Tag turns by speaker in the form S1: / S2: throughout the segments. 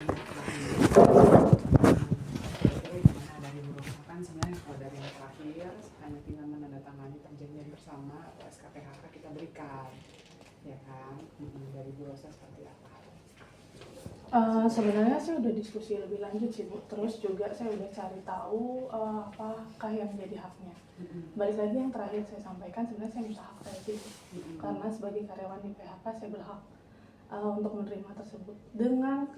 S1: Kira-kira gimana dari Bu Rosa? Kan sebenarnya kalau dari yang terakhir hanya tinggal menandatangani perjanjian bersama atau SKPHK kita berikan, ya kan? Dari Bu Rosa seperti apa?
S2: Sebenarnya saya udah diskusi lebih lanjut sih Bu. Terus juga saya udah cari tahu apakah yang menjadi haknya. Balik lagi yang terakhir saya sampaikan, sebenarnya saya minta hak saya sih, karena sebagai karyawan di PHK saya berhak untuk menerima tersebut. Dengan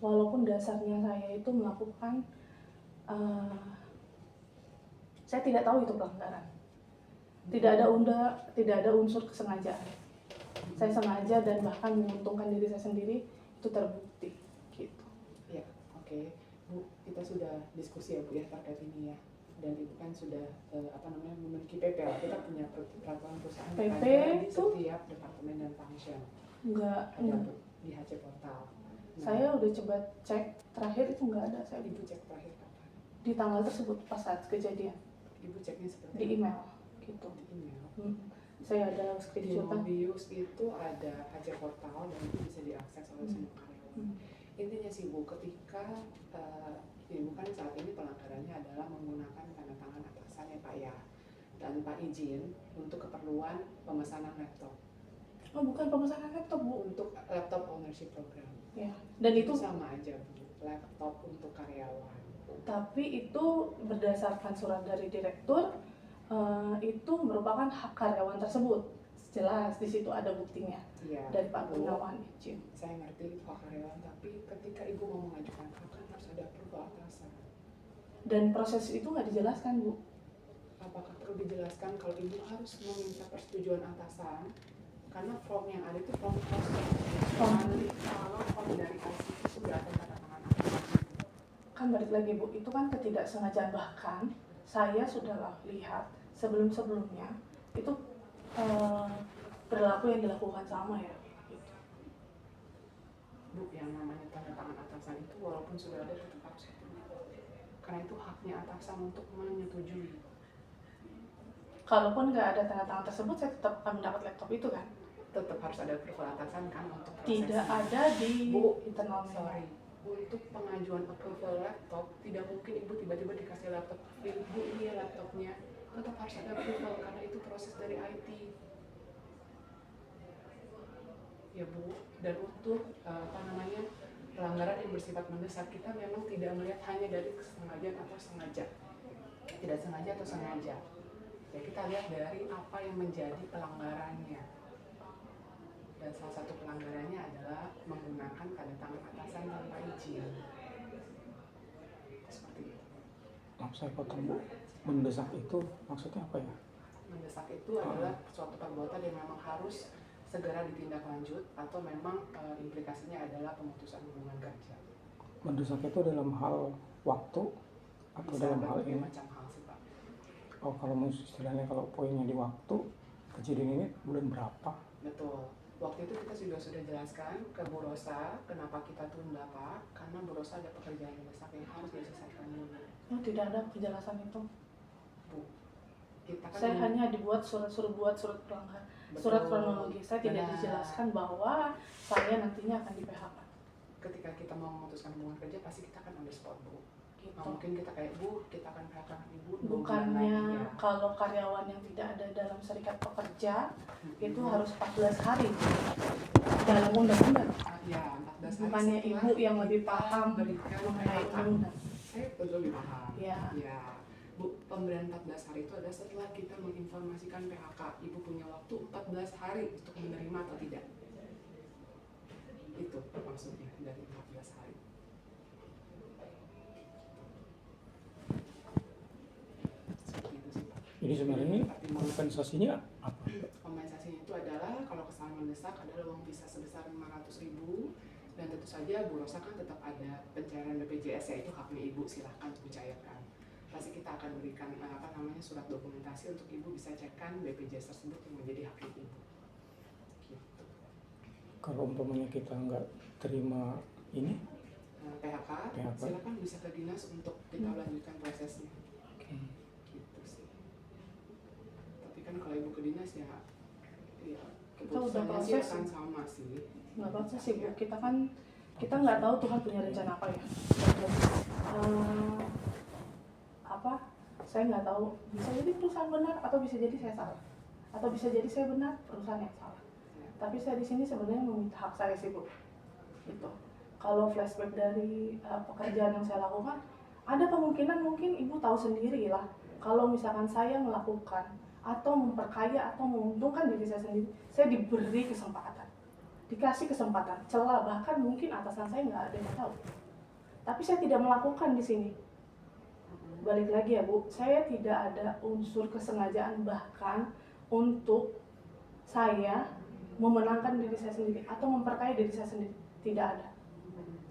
S2: walaupun dasarnya saya itu melakukan, saya tidak tahu itu pelanggaran. Tidak ada unsur kesengajaan. Saya sengaja dan bahkan menguntungkan diri saya sendiri, itu terbukti gitu.
S1: Ya, oke. Bu, kita sudah diskusi ya Bu ya terkait ini ya. Dan Ibu kan sudah memiliki PP lah. Kita punya peraturan perusahaan
S2: PP
S1: di setiap departemen dan function.
S2: Enggak.
S1: Di HC Portal.
S2: Saya udah coba cek, terakhir itu enggak ada. Saya
S1: Ibu cek terakhir kapan?
S2: di tanggal tersebut pas saat kejadian.
S1: Ibu ceknya seperti
S2: di email gitu.
S1: Di email.
S2: Saya ada screenshot.
S1: Di Mobius itu ada HC Portal dan itu bisa diakses oleh semua karyawan. Intinya sih Bu, ketika Ibu kan saat ini pelanggarannya adalah menggunakan tanda tangan atasan ya Pak ya, tanpa izin untuk keperluan pemesanan laptop.
S2: Oh bukan pemesanan laptop Bu,
S1: untuk laptop ownership program.
S2: Ya. Dan itu
S1: sama aja Bu, laptop untuk karyawan.
S2: Tapi itu berdasarkan surat dari direktur, itu merupakan hak karyawan tersebut. Jelas di situ ada buktinya.
S1: Ya,
S2: dari Pak Gunawan izin.
S1: Saya ngerti itu hak karyawan, tapi ketika Ibu mau mengajukan hak kan harus ada approval atasan.
S2: Dan proses itu nggak dijelaskan Bu.
S1: Apakah perlu dijelaskan kalau Ibu harus meminta persetujuan atasan? Karena form yang ada itu form kosong. Kalau form dari ICT sudah ada tanda tangan atasan.
S2: Kan balik lagi Bu, itu kan ketidaksengajaan. Bahkan saya sudah lihat sebelum-sebelumnya itu perilaku yang dilakukan sama ya gitu.
S1: Bu, yang namanya tanda tangan atasan itu walaupun sudah ada tetap harus karena itu haknya atasan untuk menyetujui.
S2: Kalaupun nggak ada tanda tangan tersebut, saya tetap akan mendapat laptop itu kan?
S1: Tetap harus ada approval atasan kan untuk proses.
S2: Tidak ada di
S1: Bu,
S2: internal
S1: sorry. Untuk pengajuan approval laptop, tidak mungkin Ibu tiba-tiba dikasih laptop. Ibu ini ya laptopnya, tetap harus ada approval karena itu proses dari IT. Ya Bu, dan untuk pelanggaran yang bersifat mendesak, kita memang tidak melihat hanya dari kesengajaan atau sengaja, tidak sengaja atau sengaja. Ya kita lihat dari apa yang menjadi pelanggarannya. Dan salah satu pelanggarannya adalah menggunakan tanda tangan atasan tanpa izin. Seperti itu.
S3: Saya potong Bu, mendesak itu maksudnya apa ya?
S1: Mendesak itu adalah suatu perbuatan yang memang harus segera ditindaklanjut atau memang implikasinya adalah pemutusan hubungan kerja.
S3: Mendesak itu dalam hal waktu atau
S1: bisa
S3: dalam hal ini?
S1: Macam hal sih Pak.
S3: Oh kalau istilahnya kalau poinnya di waktu, kejadian ini bulan berapa?
S1: Betul. Waktu itu kita sudah jelaskan ke Bu Rosa kenapa kita tunda Pak, karena Bu Rosa ada pekerjaan mendesak yang harus diselesaikan dulu.
S2: Oh tidak ada kejelasan itu
S1: Bu, kita kan
S2: saya hanya dibuat surat pelanggaran, surat kronologi. Saya tidak dijelaskan bahwa saya nantinya akan di PHK.
S1: Ketika kita mau memutuskan hubungan kerja pasti kita akan on the spot Bu.
S2: Gitu.
S1: Nah, mungkin kita kayak Bu, kita akan PHK Ibu.
S2: Bukannya ya. Kalau karyawan yang tidak ada dalam serikat pekerja itu harus 14 hari dalam undang-undang.
S1: Ya, 14 hari.
S2: Bukannya Ibu yang lebih paham mengenai undang-undang.
S1: Saya betul lebih paham.
S2: Ya.
S1: Bu, pemberian 14 hari itu adalah setelah kita menginformasikan PHK. Ibu punya waktu 14 hari untuk menerima atau tidak. Itu maksudnya dari 14 hari.
S3: Jadi sebenarnya ini kompensasinya apa?
S1: Kompensasinya itu adalah kalau kesalahan mendesak adalah uang visa sebesar 500.000 dan tentu saja Bu Rosa kan tetap ada pencairan BPJS yaitu haknya Ibu, silahkan Ibu cairkan. Pasti kita akan berikan surat dokumentasi untuk Ibu bisa cekkan BPJS tersebut yang menjadi hak Ibu. Gitu.
S3: Kalau umpamanya kita nggak terima ini
S1: PHK, silakan bisa ke dinas untuk kita lanjutkan prosesnya. Gitu sih. Tapi kan kalau Ibu ke dinas ya keputusannya sih akan sama sih.
S2: Nggak apa-apa sih Bu, kita kan kita nggak tahu Tuhan punya rencana apa ya. Eh, apa? Saya nggak tahu. Bisa jadi perusahaan benar atau bisa jadi saya salah. Atau bisa jadi saya benar, perusahaan yang salah. Tapi saya di sini sebenarnya meminta hak saya sih, Bu. Gitu. Kalau flashback dari pekerjaan yang saya lakukan, ada kemungkinan mungkin Ibu tahu sendiri lah. Kalau misalkan saya melakukan atau memperkaya atau menguntungkan diri saya sendiri, saya diberi kesempatan, dikasih kesempatan, celah, bahkan mungkin atasan saya nggak ada yang tahu. Tapi saya tidak melakukan di sini. Balik lagi ya Bu, saya tidak ada unsur kesengajaan bahkan untuk saya memenangkan diri saya sendiri atau memperkaya diri saya sendiri. Tidak ada.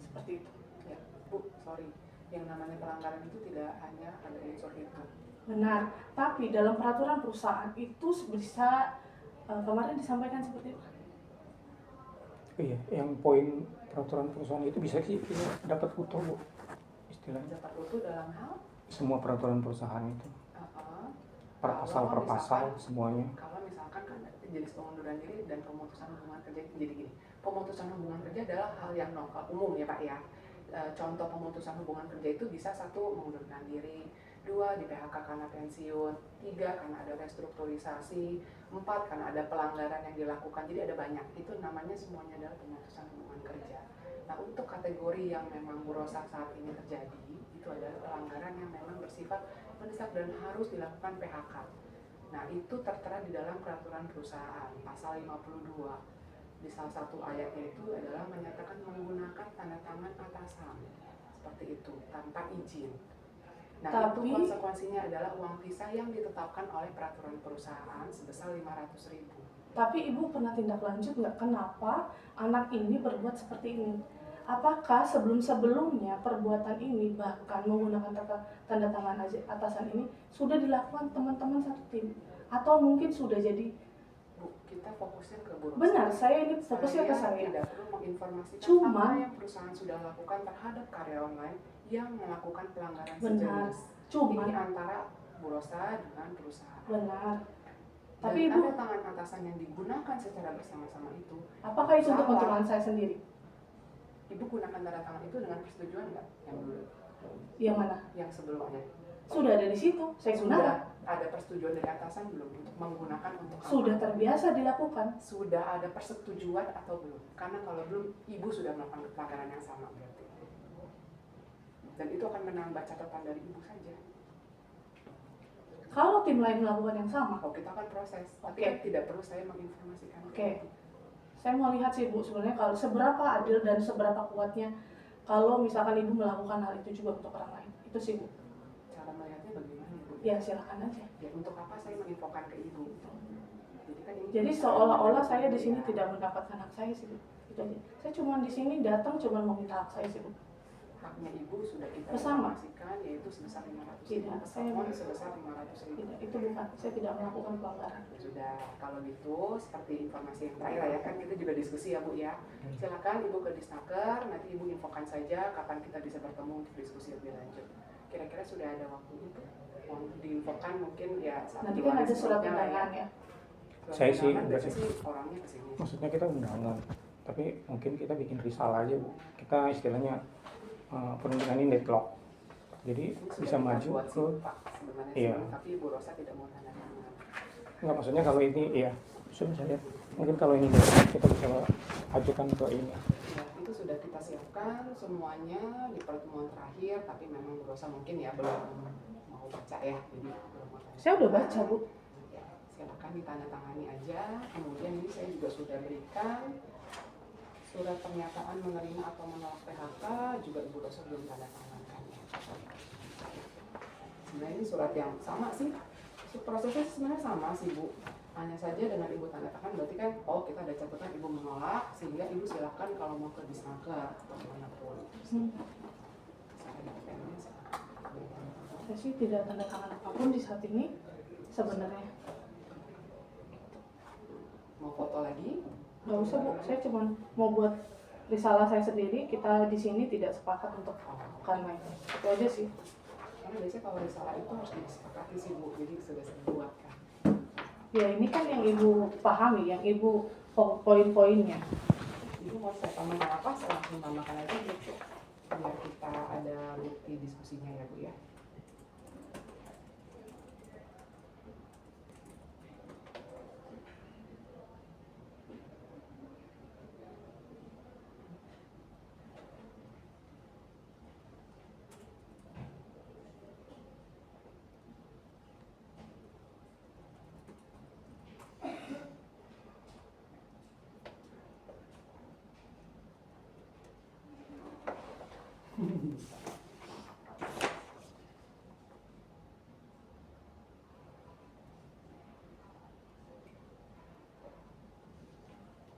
S2: Seperti itu.
S1: Ya, Bu, sorry. Yang namanya pelanggaran itu tidak hanya ada unsur itu.
S2: Benar, tapi dalam peraturan perusahaan itu bisa kemarin disampaikan seperti itu.
S3: Iya, yang poin peraturan perusahaan itu bisa sih kita dapat utuh, Bu, istilahnya.
S1: Dapat utuh dalam hal
S3: Semua peraturan perusahaan itu, per pasal per pasal semuanya.
S1: Kalau misalkan kan jenis pengunduran diri dan pemutusan hubungan kerja itu jadi gini. Pemutusan hubungan kerja adalah hal yang umum ya Pak ya. Contoh pemutusan hubungan kerja itu bisa 1 mengundurkan diri, 2 di PHK karena pensiun, 3 karena ada restrukturisasi, 4 karena ada pelanggaran yang dilakukan. Jadi ada banyak. Itu namanya semuanya adalah pemutusan hubungan kerja. Nah, untuk kategori yang memang Bu Rosa saat ini terjadi, itu adalah pelanggaran yang memang bersifat mendesak dan harus dilakukan PHK. Nah, itu tertera di dalam peraturan perusahaan, pasal 52. Di salah satu ayatnya itu adalah menyatakan menggunakan tanda tangan atasan. Seperti itu, tanpa izin. Nah, itu konsekuensinya adalah uang pisah yang ditetapkan oleh peraturan perusahaan sebesar 500.000.
S2: Tapi Ibu pernah tindak lanjut nggak? Kenapa anak ini berbuat seperti ini? Apakah sebelum-sebelumnya perbuatan ini bahkan menggunakan tanda tangan atasan ini sudah dilakukan teman-teman satu tim? Atau mungkin sudah jadi?
S1: Bu, kita fokusin ke Bu Rosa.
S2: Benar, saya ini fokusnya ke saya.
S1: Tidak perlu menginformasikan
S2: Cuma
S1: apa yang perusahaan sudah lakukan terhadap karyawan lain yang melakukan pelanggaran
S2: benar.
S1: sejenis.
S2: Cuma
S1: ini antara Bu Rosa dengan perusahaan.
S2: benar.
S1: Dan
S2: Tapi Ibu,
S1: tanda tangan atasan yang digunakan secara bersama-sama itu,
S2: apakah itu untuk keuntungan saya sendiri?
S1: Ibu gunakan tanda tangan itu dengan persetujuan nggak? Yang dulu?
S2: Yang mana?
S1: Yang sebelumnya?
S2: Sudah ada di situ, saya
S1: Sudah
S2: gunakan.
S1: ada persetujuan dari atasan belum untuk menggunakan untuk apa?
S2: Sudah terbiasa dilakukan.
S1: Sudah ada persetujuan atau belum? Karena kalau belum, Ibu sudah melakukan pelanggaran yang sama berarti. Dan itu akan menambah catatan dari Ibu saja.
S2: Kalau tim lain melakukan yang sama,
S1: Kita akan proses, tapi
S2: Oke.
S1: kan tidak perlu saya menginformasikan.
S2: Oke. Saya mau lihat sih Bu, sebenarnya kalau seberapa adil dan seberapa kuatnya kalau misalkan Ibu melakukan hal itu juga untuk orang lain. Itu sih Bu.
S1: Cara melihatnya bagaimana Ibu?
S2: Ya silakan aja.
S1: Ya, untuk apa saya menginfokan ke Ibu? Jadi kan ini
S2: Jadi seolah-olah saya di sini tidak mendapatkan hak saya sih Bu. Itu aja. Saya cuma di sini datang cuma mau minta hak saya sih Bu.
S1: haknya Ibu sudah kita
S2: Bersama.
S1: informasikan, yaitu sebesar 500.000.
S2: Tidak, saya
S1: Pesangon sebesar 500.000.
S2: tidak, itu bukan. Saya tidak melakukan pelanggaran.
S1: Sudah, kalau gitu seperti informasi yang terakhir ya, kan kita juga diskusi ya Bu ya. Silakan Ibu ke Disnaker, nanti Ibu infokan saja kapan kita bisa bertemu untuk diskusi lebih lanjut. Kira-kira sudah ada waktu itu? Mau diinfokan mungkin ya saat
S2: Nanti kan ada surat
S1: berikutnya lah
S2: undangan ya.
S1: Surat
S3: Saya sih
S1: undangan
S3: enggak
S1: biasanya
S3: sih.
S1: sih orangnya kesini.
S3: Maksudnya kita undangan, tapi mungkin kita bikin risalah aja, Bu. Kita istilahnya perundingan ini deadlock. Jadi
S1: Ini
S3: bisa
S1: sudah kita
S3: maju
S1: buat
S3: ke
S1: sih, Pak, sebenarnya
S3: iya.
S1: sih, tapi Bu Rosa tidak mau tanda tangan.
S3: Enggak, maksudnya kalau ini ya sudah saya lihat. Mungkin kalau ini deadlock, kita bisa ajukan ke ini.
S1: Ya, itu sudah kita siapkan semuanya di pertemuan terakhir, tapi memang Bu Rosa mungkin ya belum mau baca ya, jadi belum mau tanda.
S2: Saya udah baca Bu.
S1: Ya, silakan ditandatangani aja. Kemudian ini saya juga sudah berikan surat pernyataan menerima atau menolak PHK, juga Ibu Rosa belum tanda tangan ya. Sebenarnya ini surat yang sama sih, prosesnya sebenarnya sama sih Bu. Hanya saja dengan Ibu tanda tangan berarti kan, kita ada catatan Ibu menolak, sehingga Ibu silakan kalau mau ke Disnaker atau dimanapun. Saya ada pennya,
S2: Saya sih tidak tanda tangan apapun di saat ini sebenarnya.
S1: mau foto lagi?
S2: Nggak usah Bu, saya cuma mau buat risalah saya sendiri. Kita di sini tidak sepakat untuk kan main. Itu aja sih.
S1: Karena biasanya kalau risalah itu harus disepakati sih Bu, jadi sudah saya buat kan.
S2: Ya ini kan yang Ibu pahami, yang Ibu poin-poinnya.
S1: Ibu mau saya tambahkan apa? Saya langsung tambahkan aja gitu. Biar kita ada bukti diskusinya ya Bu ya.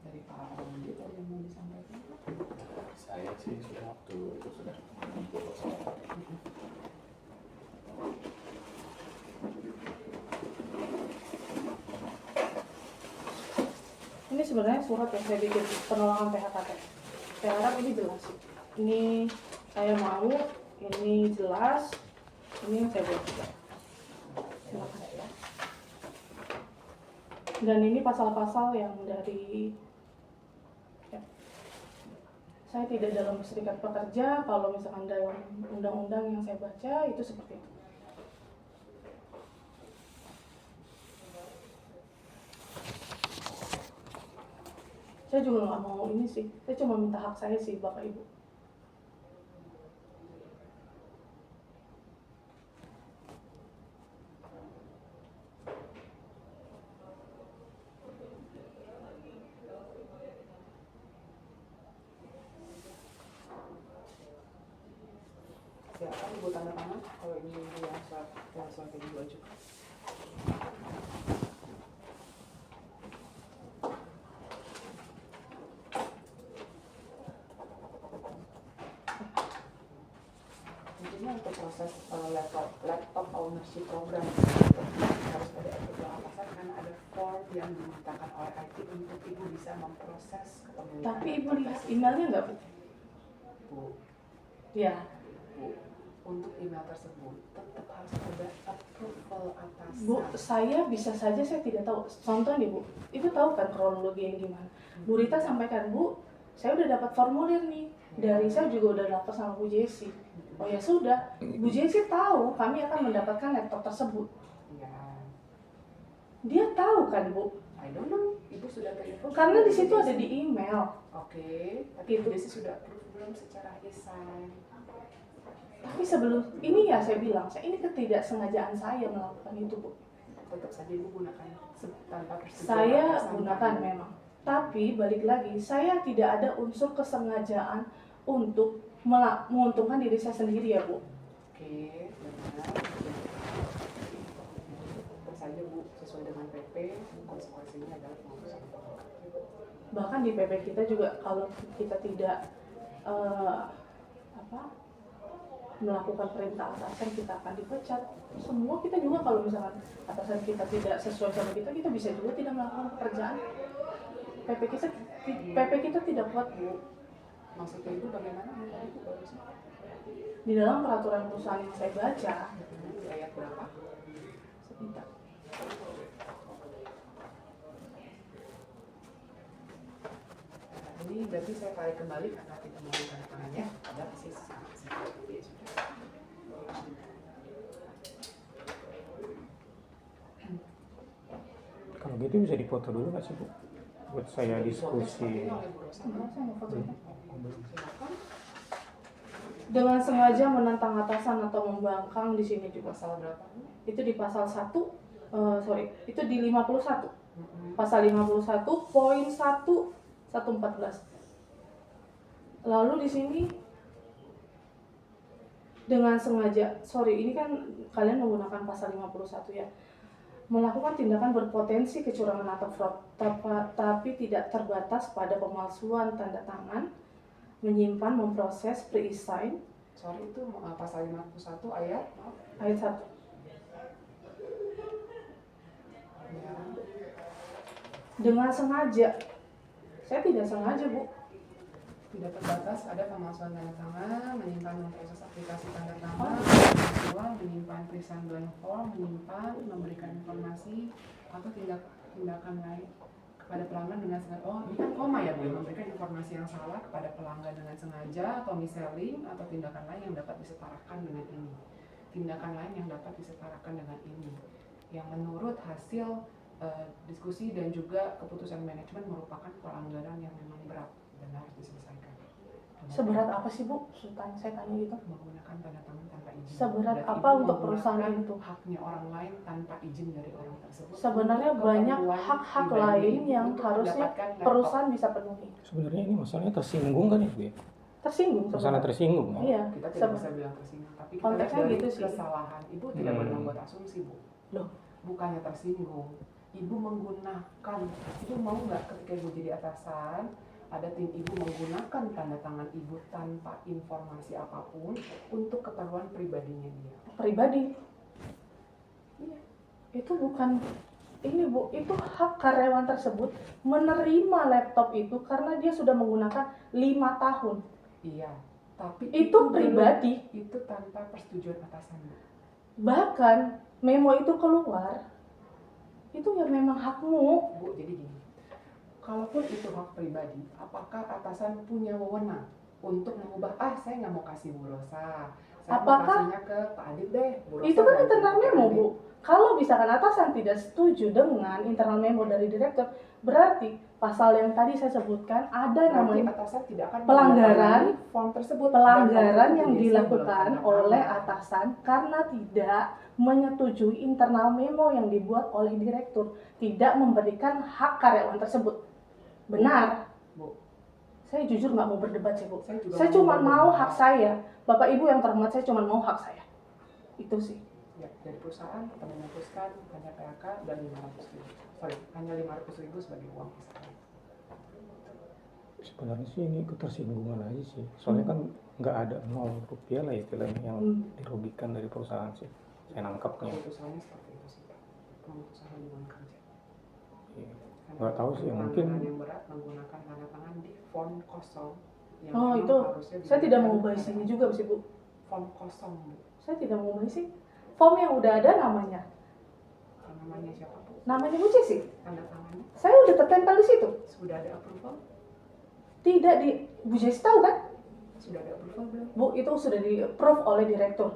S1: Dari Pak Rudi tadi yang mau disampaikan.
S4: Saya sih sudah waktu itu sudah mengumpul.
S2: Ini sebenarnya surat yang saya bikin penolakan PHKT. Saya harap ini jelas sih. Ini saya mau, ini jelas, ini yang saya buat juga. Silakan ya. Dan ini pasal-pasal yang dari ya. Saya tidak dalam serikat pekerja, kalau misalkan dalam undang-undang yang saya baca itu seperti itu. Saya juga nggak mau ini sih, saya cuma minta hak saya sih Bapak Ibu.
S1: Silakan Ibu tanda tangan kalau ini yang surat yang Ibu ajukan. Tentunya untuk proses laptop ownership program harus ada etika atasan karena ada form yang dimintakan oleh IT untuk Ibu bisa memproses kepemilikan.
S2: Tapi Ibu lihat emailnya nggak Bu?
S1: Bu,
S2: Ya.
S1: Bu, untuk email tersebut tetap harus ada approval atasan.
S2: Bu, saya bisa saja saya tidak tahu. Contoh nih Bu, Ibu tahu kan kronologi yang gimana? Bu Rita sampaikan, Bu, saya udah dapat formulir nih. Dari saya juga udah dapat sama Bu Jessi. Oh ya sudah, Bu Jessi tahu kami akan mendapatkan laptop tersebut.
S1: Ya,
S2: Dia tahu kan Bu?
S1: I don't know. Ibu sudah terinfo.
S2: Karena di situ ada di email.
S1: Oke, tapi
S2: Gitu.
S1: Ibu Desi sudah approve belum secara e-sign?
S2: Tapi sebelum ini ya saya bilang, ini ketidaksengajaan saya melakukan itu Bu.
S1: Tetap saja Ibu gunakan tanpa persetujuan
S2: Saya
S1: atasan.
S2: gunakan memang. Tapi balik lagi, saya tidak ada unsur kesengajaan untuk menguntungkan diri saya sendiri ya Bu.
S1: Oke, benar. Tentu saja Bu, sesuai dengan PP, konsekuensinya adalah pengurusan.
S2: Bahkan di PP kita juga kalau kita tidak melakukan perintah atasan kita akan dipecat. Semua kita juga kalau misalkan atasan kita tidak sesuai sama kita bisa juga tidak melakukan pekerjaan. PP kita tidak kuat Bu.
S1: Maksudnya Ibu bagaimana? Tadi Ibu barusan
S2: Di dalam peraturan perusahaan yang saya baca,
S1: di ayat berapa?
S2: sebentar.
S1: Ini berarti saya tarik kembali karena tidak mau tanda tangannya. Ada sih sama sih. Oke, sudah.
S3: Kalau gitu bisa dipoto dulu nggak sih Bu? Buat saya diskusi.
S2: Sebentar, saya mau foto.
S1: Silakan.
S2: Dengan sengaja menentang atasan atau membangkang di sini juga.
S1: Pasal berapa Bu?
S2: Itu di pasal 1, itu di 51.
S1: Mm-mm.
S2: Pasal 51 poin 114. Lalu di sini dengan sengaja, ini kan kalian menggunakan pasal 51 ya. Melakukan tindakan berpotensi kecurangan atau fraud, tapi tidak terbatas pada pemalsuan tanda tangan, menyimpan, memproses, pre-assign,
S1: Sorry itu pasal 51 ayat maaf.
S2: ayat 1.
S1: Ya.
S2: Dengan sengaja, saya tidak sengaja Bu.
S1: Tidak terbatas pada pemalsuan tanda tangan, menyimpan memproses aplikasi tanda tangan, menyimpan tulisan blank form, menyimpan, memberikan informasi atau tindakan lain kepada pelanggan dengan sengaja. Oh, ini kan koma ya, Bu, memberikan informasi yang salah kepada pelanggan dengan sengaja atau miselling atau tindakan lain yang dapat disetarakan dengan ini. Tindakan lain yang dapat disetarakan dengan ini. Yang menurut hasil diskusi dan juga keputusan manajemen merupakan pelanggaran yang memang berat dan harus diselesaikan.
S2: Seberat apa sih Bu? Saya tanya gitu.
S1: Menggunakan tanda tangan tanpa izin.
S2: Seberat
S1: Berarti
S2: apa
S1: Ibu
S2: untuk perusahaan
S1: menggunakan
S2: itu?
S1: haknya orang lain tanpa izin dari orang tersebut.
S2: Sebenarnya
S1: Untuk
S2: banyak
S1: keperluan
S2: hak-hak
S1: pribadi
S2: lain
S1: Ibu
S2: yang
S1: untuk
S2: harusnya
S1: mendapatkan laptop.
S2: perusahaan bisa penuhi.
S3: Sebenarnya ini masalahnya tersinggung kan ya, Bu ya?
S2: Tersinggung
S3: Masalah
S2: sebenarnya.
S3: tersinggung ya?
S2: Iya.
S1: Kita tidak bisa bilang tersinggung, tapi kita lihat
S2: Konteksnya
S1: dari
S2: gitu sih.
S1: kesalahan. Ibu tidak boleh membuat asumsi, Bu.
S2: Loh.
S1: Bukannya tersinggung. Ibu menggunakan, Ibu mau nggak ketika Ibu jadi atasan, ada tim Ibu menggunakan tanda tangan Ibu tanpa informasi apapun untuk keperluan pribadinya dia.
S2: Pribadi.
S1: Iya.
S2: Itu bukan ini Bu, itu hak karyawan tersebut menerima laptop itu karena dia sudah menggunakan 5 tahun.
S1: Iya. Tapi
S2: Itu pribadi.
S1: Itu tanpa persetujuan atasan, Bu.
S2: Bahkan memo itu keluar, itu ya memang hakmu.
S1: Bu, jadi gini. Kalaupun itu hak pribadi, apakah atasan punya wewenang untuk mengubah, saya nggak mau kasih Bu Rosa, saya
S2: Apakah-
S1: mau kasihnya ke Pak Adit deh, Bu Rosa
S2: Itu kan
S1: ganti
S2: internal
S1: ke
S2: memo
S1: Adit.
S2: Bu. Kalau misalkan atasan tidak setuju dengan internal memo dari direktur, berarti pasal yang tadi saya sebutkan ada
S1: Berarti
S2: namanya
S1: atasan tidak akan
S2: pelanggaran
S1: menandatangani form tersebut.
S2: pelanggaran
S1: Dan
S2: yang
S1: waktu itu
S2: dilakukan
S1: belum tanda
S2: oleh
S1: tangan.
S2: atasan karena tidak menyetujui internal memo yang dibuat oleh direktur, tidak memberikan hak karyawan tersebut. Benar.
S1: Bu,
S2: Saya jujur nggak mau berdebat sih Bu.
S1: saya juga
S2: Saya cuma mau
S1: berdebat.
S2: hak saya. Bapak Ibu yang terhormat, saya cuma mau hak saya. Itu sih.
S1: Ya, dari perusahaan kita memutuskan hanya PHK dan 500.000. Hanya 500.000 sebagai uang kisaran.
S3: Sebenarnya sih ini ketersinggungan aja sih. Soalnya kan nggak ada 0 rupiah lah istilahnya yang dirugikan dari perusahaan sih. Saya nangkapnya.
S1: Keputusannya seperti itu sih, Pak. Pemutusan hubungan kerja.
S3: Iya. Nggak tahu sih, mungkin-
S1: pelanggaran yang berat menggunakan tanda tangan di form kosong. Yang
S2: Oh
S1: memang
S2: itu,
S1: harusnya
S2: saya tidak mau
S1: diberikan
S2: bahas
S1: pada
S2: ini juga sih Bu.
S1: form kosong, Bu.
S2: Saya tidak mau bahas sih. Form yang udah ada namanya.
S1: Namanya siapa, Bu?
S2: Namanya Bu Jessy.
S1: Tanda tangannya
S2: Saya udah tertempel di situ.
S1: sudah ada approval?
S2: Tidak di Bu Jessy tahu kan?
S1: Sudah ada approval belum?
S2: Bu itu sudah di approve oleh direktur.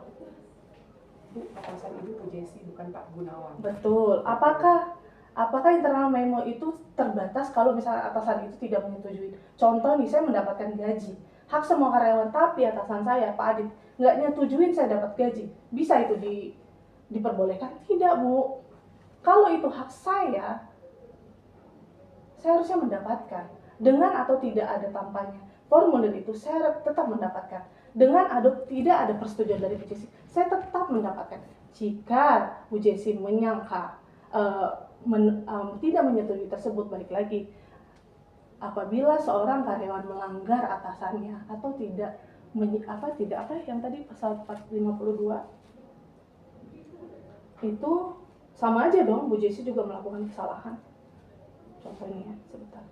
S1: Bu, atasan Ibu Bu Jessy, bukan Pak Gunawan.
S2: Betul. Apakah internal memo itu terbatas kalau misalnya atasan itu tidak menyetujui? Contoh nih, saya mendapatkan gaji. Hak semua karyawan, tapi atasan saya, Pak Adit, nggak nyetujuin saya dapat gaji. Bisa itu diperbolehkan? Tidak, Bu. Kalau itu hak saya harusnya mendapatkan. Dengan atau tidak ada tampaknya formulir itu, saya tetap mendapatkan. Dengan tidak ada persetujuan dari Bu Jessy, saya tetap mendapatkan. Jika Bu Jessy menyangka tidak menyetujui tersebut, balik lagi, apabila seorang karyawan melanggar atasannya atau tidak yang tadi pasal 452 itu sama aja dong, Bu Jessy juga melakukan kesalahan. Contohnya sebentar,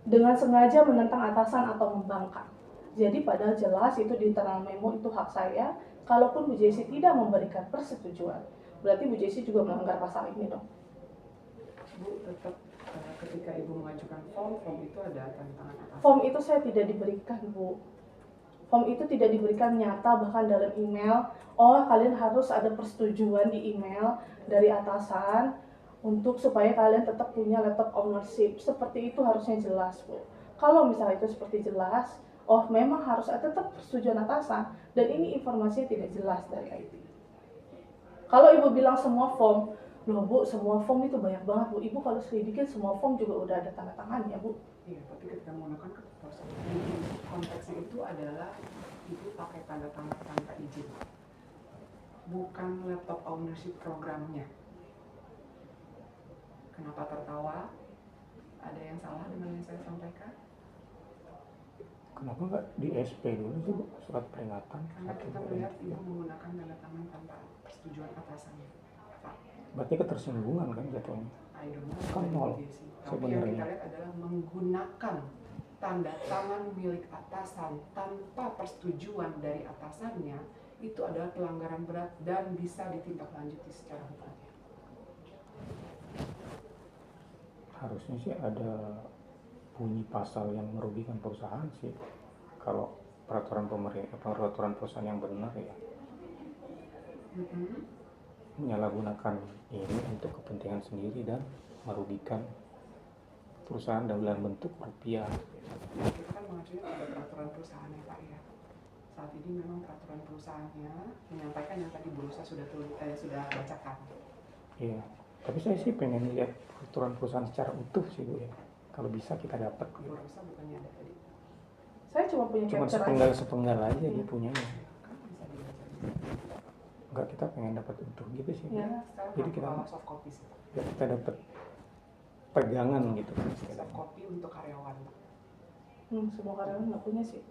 S2: dengan sengaja menentang atasan atau membangkang. Jadi padahal jelas itu di internal memo itu hak saya. Kalaupun Bu Jessy tidak memberikan persetujuan, berarti Bu Jessy juga melanggar pasal ini dong.
S1: Bu, tetap ketika Ibu mengajukan form itu ada tanda tangan atasan.
S2: Form itu saya tidak diberikan, Bu. Form itu tidak diberikan nyata, bahkan dalam email. Oh, kalian harus ada persetujuan di email dari atasan untuk supaya kalian tetap punya laptop ownership. Seperti itu harusnya jelas, Bu. Kalau misalnya itu seperti jelas, oh memang harus ada tetap persetujuan atasan, dan ini informasinya tidak jelas dari IT. Kalau Ibu bilang semua form, loh Bu, semua form itu banyak banget Bu. Ibu kalau selidikin semua form juga udah ada tanda tangannya Bu.
S1: Iya, tapi ketika menggunakan keputusan konteksnya itu adalah Ibu pakai tanda tangan tanpa izin, bukan laptop ownership programnya. Kenapa tertawa? Ada yang salah dengan yang saya sampaikan?
S3: Kenapa nggak di SP dulu sih Bu, surat peringatan?
S1: Karena kita melihat Ibu menggunakan tanda tangan tanpa persetujuan atasannya. Pak,
S3: Berarti ketersinggungan kan jatuhnya.
S1: I don't know.
S3: Kan nol
S1: Tapi yang
S3: sebenarnya.
S1: kita lihat adalah menggunakan tanda tangan milik atasan tanpa persetujuan dari atasannya, itu adalah pelanggaran berat dan bisa ditindaklanjuti secara hukum.
S3: harusnya sih ada bunyi pasal yang merugikan perusahaan sih. Kalau peraturan perusahaan yang benar ya, menyalahgunakan ini untuk kepentingan sendiri dan merugikan perusahaan dalam bentuk rupiah.
S1: Kita kan mengacunya pada peraturan perusahaan ya Pak ya. Saat ini memang peraturan perusahaannya menyampaikan yang tadi Bu Rosa sudah bacakan.
S3: Iya, tapi saya sih pengen lihat peraturan perusahaan secara utuh sih Bu ya. Kalau bisa kita dapat.
S1: Bu Rosa bukannya ada tadi.
S2: Saya cuma punya
S3: Cuma
S2: capture aja.
S3: sepenggal aja dia punyanya.
S1: Kan bisa dibaca.
S3: Enggak, kita pengen dapat utuh gitu sih.
S2: Ya.
S1: Sekarang
S3: Jadi kita
S1: soft copy sih Pak.
S3: ya kita dapat pegangan gitu kan
S1: Soft
S3: istilahnya.
S1: copy untuk karyawan Pak.
S2: Semua karyawan nggak punya sih.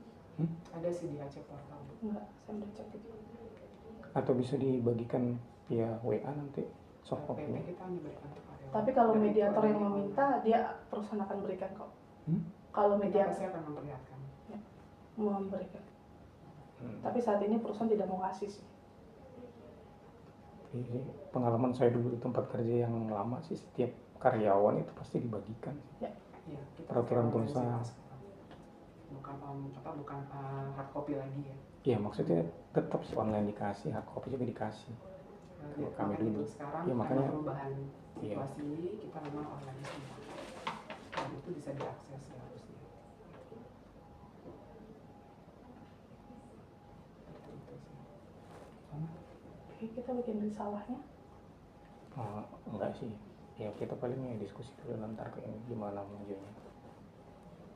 S1: Ada sih di HC Portal Bu.
S2: Enggak, saya udah cek itu.
S3: Atau bisa dibagikan via WA nanti soft
S1: PP
S3: copy-nya.
S1: kita hanya berikan untuk karyawan.
S2: Tapi kalau
S1: Dan itu
S2: mediator
S1: ada
S2: yang
S1: di
S2: meminta, dia perusahaan akan berikan kok. Kalau
S1: Kita
S2: mediator
S1: pasti akan memperlihatkan.
S2: memberikan. Tapi saat ini perusahaan tidak mau ngasih sih.
S3: Jadi pengalaman saya dulu di tempat kerja yang lama sih, setiap karyawan itu pasti dibagikan.
S1: Ya, kita
S3: Peraturan
S1: pakai
S3: perusahaan.
S1: organisasi bukan hard copy lagi ya.
S3: Iya, maksudnya tetap sih online dikasih, hard copy juga dikasih. Kalau kami
S1: Makanya
S3: dulu.
S1: itu sekarang
S3: Ya,
S1: karena
S3: makanya-
S1: perubahan
S3: Iya.
S1: situasi ini kita memang online semua. Dan itu bisa diakses ya harusnya. Itu sih.
S2: Oke, kita bikin risalahnya.
S3: Enggak sih, ya kita paling ya diskusi dulu ntar ke ini gimana majunya.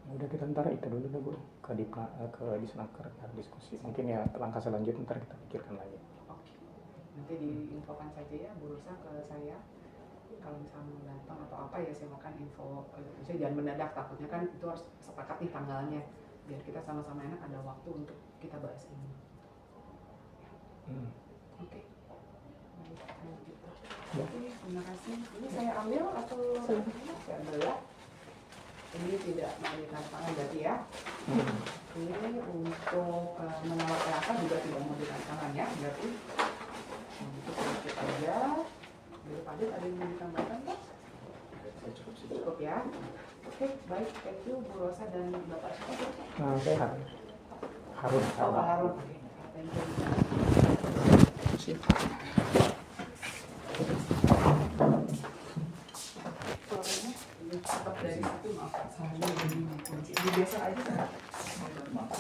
S3: Udah kita ntar itu dulu deh Bu, ke Disnaker ya, diskusi. Mungkin ya langkah selanjutnya ntar kita pikirkan lagi.
S1: Oke. Nanti diinfokan saja ya Bu Rosa ke saya. Kalau misalnya mau datang atau apa ya silakan info. Saya jangan mendadak, takutnya kan itu harus sepakat nih tanggalnya. Biar kita sama-sama enak ada waktu untuk kita bahas ini. Oke. Baik, kalau gitu.
S3: Ya.
S1: Oke, terima kasih. Ini saya ambil atau saya ambil ya? Ini tidak mengalirkan tangan berarti ya. Ini untuk menolak PHK juga tidak mengalirkan tangan ya berarti. Untuk sedikit aja. Dari Padit ada yang mau ditambahkan Pak? Cukup ya. Oke, baik. Thank you Bu Rosa dan Bapak siapa?
S3: Nah, saya Harun.
S1: Oh, Pak Harun. Oke, thank you. Suaranya tetap dari satu, maaf Pak. Suaranya begini kunci. Ini biasa aja kan? Maaf.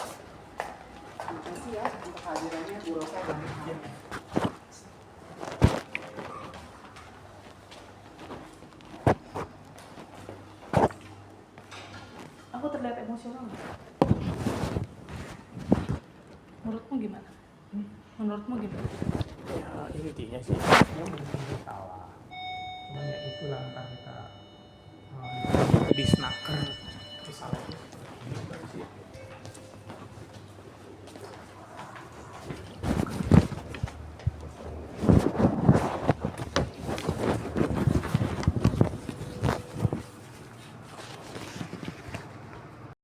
S1: Terima kasih ya untuk kehadirannya Bu Rosa dan Jim.
S2: Aku terlihat emosional nggak? Menurutmu gimana? Menurutmu gimana?
S3: Ya intinya sih dia benar-benar salah. Cuman ya itulah ntar kita Disnaker itu salah.